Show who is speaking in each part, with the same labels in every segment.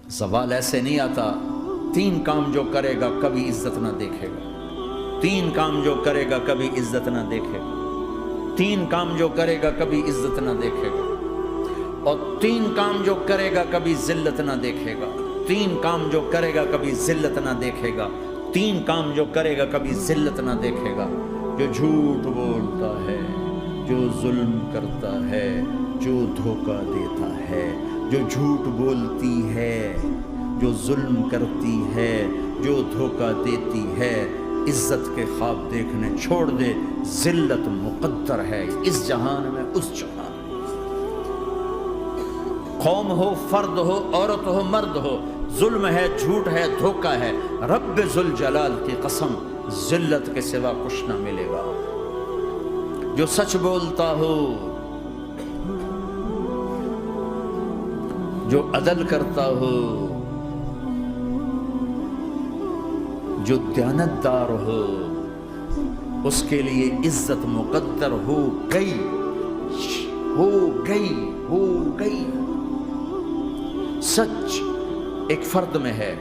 Speaker 1: زوال ایسے نہیں آتا. 3 کام جو کرے گا کبھی عزت نہ دیکھے گا. 3 کام جو کرے گا کبھی عزت نہ دیکھے گا. 3 کام جو کرے گا کبھی عزت نہ دیکھے گا. اور 3 کام جو کرے گا کبھی ذلت نہ دیکھے گا. 3 کام جو کرے گا کبھی ذلت نہ دیکھے گا. 3 کام جو کرے گا کبھی ذلت نہ دیکھے گا. جو جھوٹ بولتا ہے، جو ظلم کرتا ہے، جو دھوکہ دیتا ہے، جو جھوٹ بولتی ہے، جو ظلم کرتی ہے، جو دھوکہ دیتی ہے، عزت کے خواب دیکھنے چھوڑ دے. ذلت مقدر ہے اس جہان میں، اس جہان میں. قوم ہو، فرد ہو، عورت ہو، مرد ہو، ظلم ہے، جھوٹ ہے، دھوکہ ہے، رب ذوالجلال کی قسم ذلت کے سوا کچھ نہ ملے گا. جو سچ بولتا ہو، جو عدل کرتا ہو، جو دیانتدار ہو، اس کے لیے عزت مقدر ہو گئی، ہو گئی، ہو گئی. سچ ایک فرد میں ہے،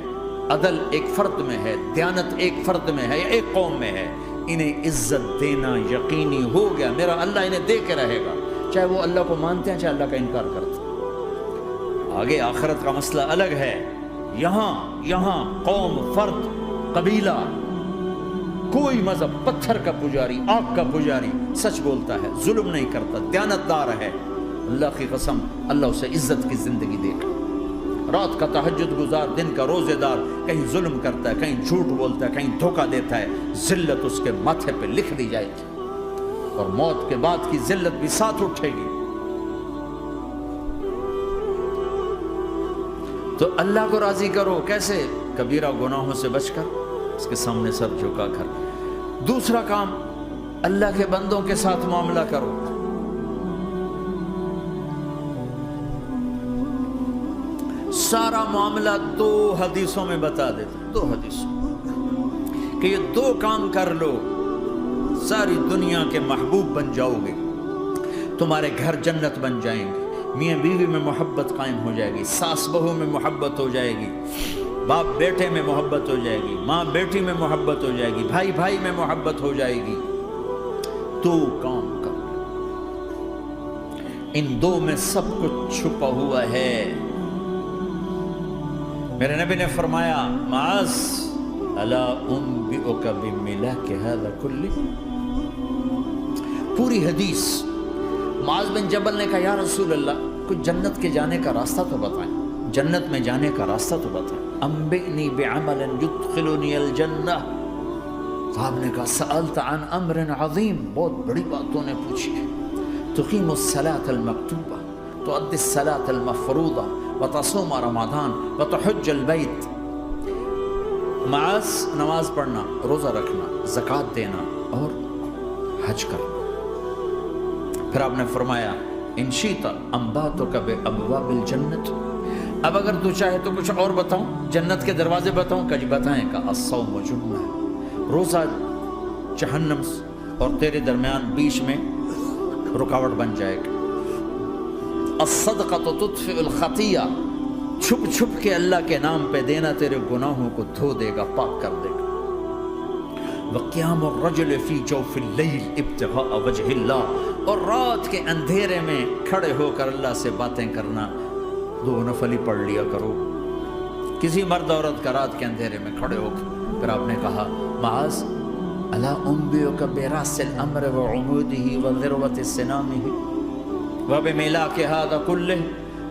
Speaker 1: عدل ایک فرد میں ہے، دیانت ایک فرد میں ہے، ایک قوم میں ہے. انہیں عزت دینا یقینی ہو گیا. میرا اللہ انہیں دے کے رہے گا، چاہے وہ اللہ کو مانتے ہیں چاہے اللہ کا انکار کرتے ہیں. آگے آخرت کا مسئلہ الگ ہے. یہاں قوم، فرد، قبیلہ، کوئی مذہب، پتھر کا پجاری، آگ کا پجاری، سچ بولتا ہے، ظلم نہیں کرتا، دیانتدار ہے، اللہ کی قسم اللہ اسے عزت کی زندگی دے گا. رات کا تہجد گزار، دن کا روزے دار، کہیں ظلم کرتا ہے، کہیں جھوٹ بولتا ہے، کہیں دھوکہ دیتا ہے، ذلت اس کے ماتھے پہ لکھ دی جائے گی، اور موت کے بعد کی ذلت بھی ساتھ اٹھے گی. تو اللہ کو راضی کرو. کیسے؟ کبیرہ گناہوں سے بچ کر، اس کے سامنے سر جھکا کر. دوسرا کام، اللہ کے بندوں کے ساتھ معاملہ کرو. سارا معاملہ 2 حدیثوں میں بتا دیتے، 2 حدیثوں کہ یہ 2 کام کر لو، ساری دنیا کے محبوب بن جاؤ گے، تمہارے گھر جنت بن جائیں گے، میاں بیوی میں محبت قائم ہو جائے گی، ساس بہو میں محبت ہو جائے گی، باپ بیٹے میں محبت ہو جائے گی، ماں بیٹی میں محبت ہو جائے گی، بھائی بھائی میں محبت ہو جائے گی. 2 کام کر لو. ان 2 میں سب کچھ چھپا ہوا ہے. میرے نبی نے فرمایا، معاذ الا انبئک بملاک ھذا کلہ. پوری حدیث. معاذ بن جبل نے کہا یا رسول اللہ، کچھ جنت کے جانے کا راستہ تو بتائیں، جنت میں جانے کا راستہ تو بتائیں. انبئنی بعمل یدخلنی الجنہ. صاحب نے کہا سألت عن امر عظیم، بہت بڑی باتوں نے پوچھی ہے. تقیم الصلاة المکتوبہ، تؤدی الصلاة المفروضہ، وتصوم رمضان، وتحج البیت. معاذ نماز پڑھنا، روزہ رکھنا، زکوٰۃ دینا اور حج کرنا. پھر آپ نے فرمایا ان شئت انبأتک بابواب الجنت. اب اگر تو چاہے تو کچھ اور بتاؤں، جنت کے دروازے بتاؤں؟ کہ جی بتائیں. کہ الصوم جنہ، روزہ جہنم اور تیرے درمیان بیچ میں رکاوٹ بن جائے گا. الصدقۃ تطفئ الخطیہ، چھپ چھپ کے اللہ کے نام پہ دینا تیرے گناہوں کو دھو دے گا، پاک کر دے گا. وقیام الرجل فی جوف اللیل ابتغاء وجہ اللہ، اور رات کے اندھیرے میں کھڑے ہو کر اللہ سے باتیں کرنا. 2 نفل ہی پڑھ لیا کرو، کسی مرد عورت کا رات کے اندھیرے میں کھڑے ہو کر. پھر آپ نے کہا معاذ الا انبئک براس الامر وعمودہ وذروۃ سنامہ وبملاک ھذا کلہ.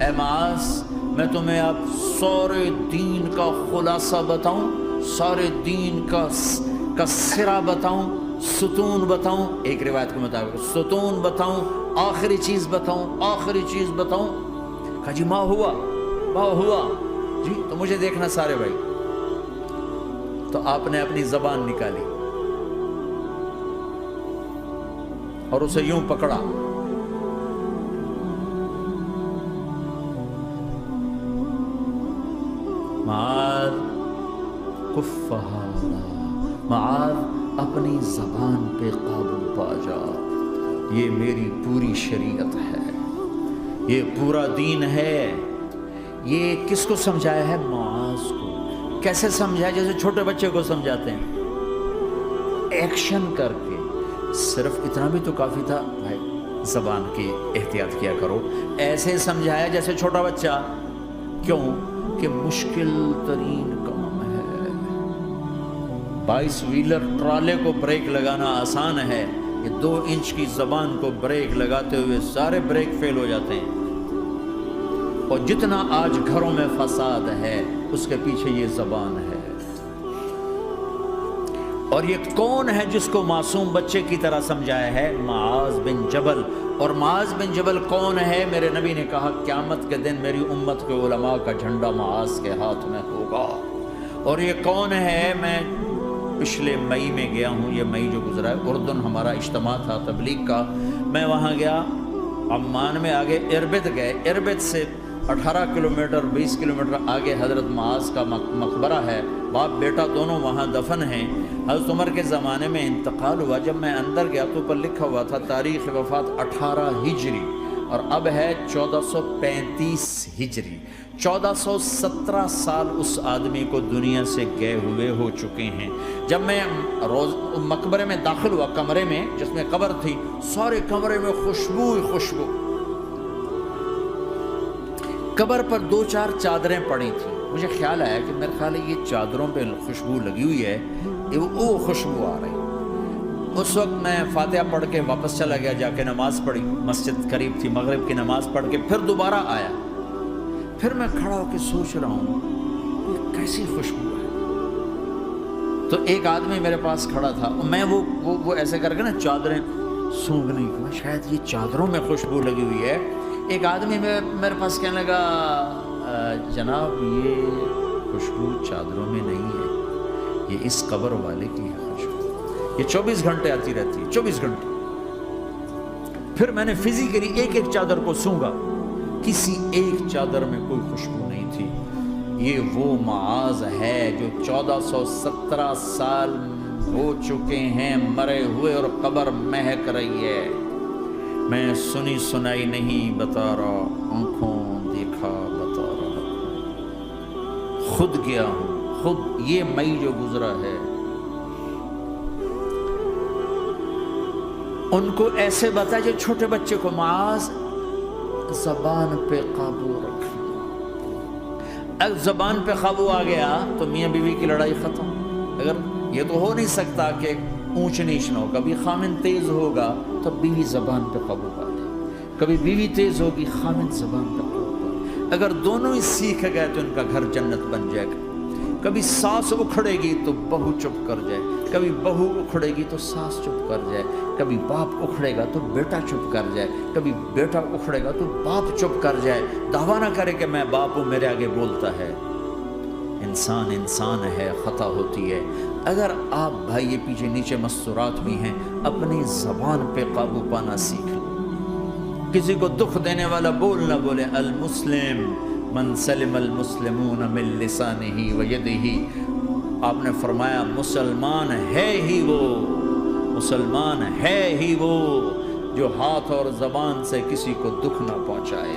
Speaker 1: اے معاذ، میں تمہیں اب سارے دین کا خلاصہ بتاؤں، سارے دین کا سرا بتاؤں، ستون بتاؤں. ایک روایت کے مطابق ستون بتاؤں، آخری چیز بتاؤں، آخری چیز بتاؤں. کہا جی ما ہوا جی، تو مجھے دیکھنا سارے بھائی. تو آپ نے اپنی زبان نکالی اور اسے یوں پکڑا، معاذ کف ھذا، معاذ اپنی زبان پہ قابو پا جا. یہ میری پوری شریعت ہے، یہ پورا دین ہے، یہ کس کو سمجھایا ہے؟ معاذ کو۔ کیسے سمجھایا؟ جیسے چھوٹے بچے کو سمجھاتے ہیں، ایکشن کر کے۔ صرف اتنا بھی تو کافی تھا، بھائی زبان کی احتیاط کیا کرو۔ ایسے سمجھایا جیسے چھوٹا بچہ۔ کیوں؟ کہ مشکل ترین کام ہے۔ 22 ویلر ٹرالے کو بریک لگانا آسان ہے، یہ 2 انچ کی زبان کو بریک لگاتے ہوئے سارے بریک فیل ہو جاتے ہیں۔ اور جتنا آج گھروں میں فساد ہے اس کے پیچھے یہ زبان ہے۔ اور یہ کون ہے جس کو معصوم بچے کی طرح سمجھایا ہے؟ معاذ بن جبل۔ اور معاذ بن جبل کون ہے؟ میرے نبی نے کہا قیامت کے دن میری امت کے علماء کا جھنڈا معاذ کے ہاتھ میں ہوگا۔ اور یہ کون ہے؟ میں پچھلے مئی میں گیا ہوں، یہ مئی جو گزرا ہے، اردن ہمارا اجتماع تھا تبلیغ کا، میں وہاں گیا، عمان میں آگے اربد گئے، اربد سے 18 کلومیٹر 20 کلومیٹر آگے حضرت معاذ کا مقبرہ ہے، باپ بیٹا دونوں وہاں دفن ہیں۔ حضرت عمر کے زمانے میں انتقال ہوا، جب میں اندر گیا تو اوپر لکھا ہوا تھا تاریخ وفات 18 ہجری، اور اب ہے 1435 ہجری۔ 1417 سال اس آدمی کو دنیا سے گئے ہوئے ہو چکے ہیں۔ جب میں مقبرے میں داخل ہوا، کمرے میں جس میں قبر تھی، سارے کمرے میں خوشبو ہی خوشبو۔ قبر پر 2-4 چادریں پڑی تھیں، مجھے خیال آیا کہ میرے خیال ہے یہ چادروں پہ خوشبو لگی ہوئی ہے، وہ خوشبو آ رہی۔ اس وقت میں فاتحہ پڑھ کے واپس چلا گیا، جا کے نماز پڑھی، مسجد قریب تھی، مغرب کی نماز پڑھ کے پھر دوبارہ آیا، پھر میں کھڑا ہو کے سوچ رہا ہوں یہ کیسی خوشبو ہے۔ تو ایک آدمی میرے پاس کھڑا تھا، میں وہ ایسے کر کے نا چادریں سونگنے کی، شاید یہ چادروں میں خوشبو لگی ہوئی ہے۔ ایک آدمی میرے پاس کہنے لگا جناب یہ خوشبو چادروں میں نہیں ہے، یہ اس قبر والے کی ہے خوشبو، یہ 24 گھنٹے آتی رہتی ہے، 24 گھنٹے۔ پھر میں نے فزیکلی ایک ایک چادر کو سونگا، کسی ایک چادر میں کوئی خوشبو نہیں تھی۔ یہ وہ معاذ ہے جو 1417 سال ہو چکے ہیں مرے ہوئے اور قبر مہک رہی ہے۔ میں سنی سنائی نہیں بتا رہا، آنکھوں دیکھا بتا رہا، خود گیا ہوں، خود یہ مئی جو گزرا ہے۔ ان کو ایسے بتا جو چھوٹے بچے کو، معاذ زبان پہ قابو رکھنا۔ اگر زبان پہ قابو آ گیا تو میاں بیوی کی لڑائی ختم۔ اگر یہ تو ہو نہیں سکتا کہ اونچ نیچ نہ ہو، کبھی خامن تیز ہوگا تو بیوی زبان پہ قابو پا لے، کبھی بیوی تیز ہوگی خامن زبان پہ قابو پا لے۔ اگر دونوں ہی سیکھ گئے تو ان کا گھر جنت بن جائے گا۔ کبھی ساس اکھڑے گی تو بہو چپ کر جائے، کبھی بہو اکھڑے گی تو ساس چپ کر جائے، کبھی باپ اکھڑے گا تو بیٹا چپ کر جائے، کبھی بیٹا اکھڑے گا تو باپ چپ کر جائے، دعویٰ نہ کرے کہ میں باپ ہوں میرے آگے بولتا ہے۔ انسان انسان ہے، خطا ہوتی ہے۔ اگر آپ بھائی یہ پیچھے نیچے مستورات بھی ہیں، اپنی زبان پہ قابو پانا سیکھ لیں۔ کسی کو دکھ دینے والا بول نہ بولے۔ المسلم من سلم المسلمون من لسانہ و یدہ، آپ نے فرمایا مسلمان ہے ہی وہ، مسلمان ہے ہی وہ جو ہاتھ اور زبان سے کسی کو دکھ نہ پہنچائے۔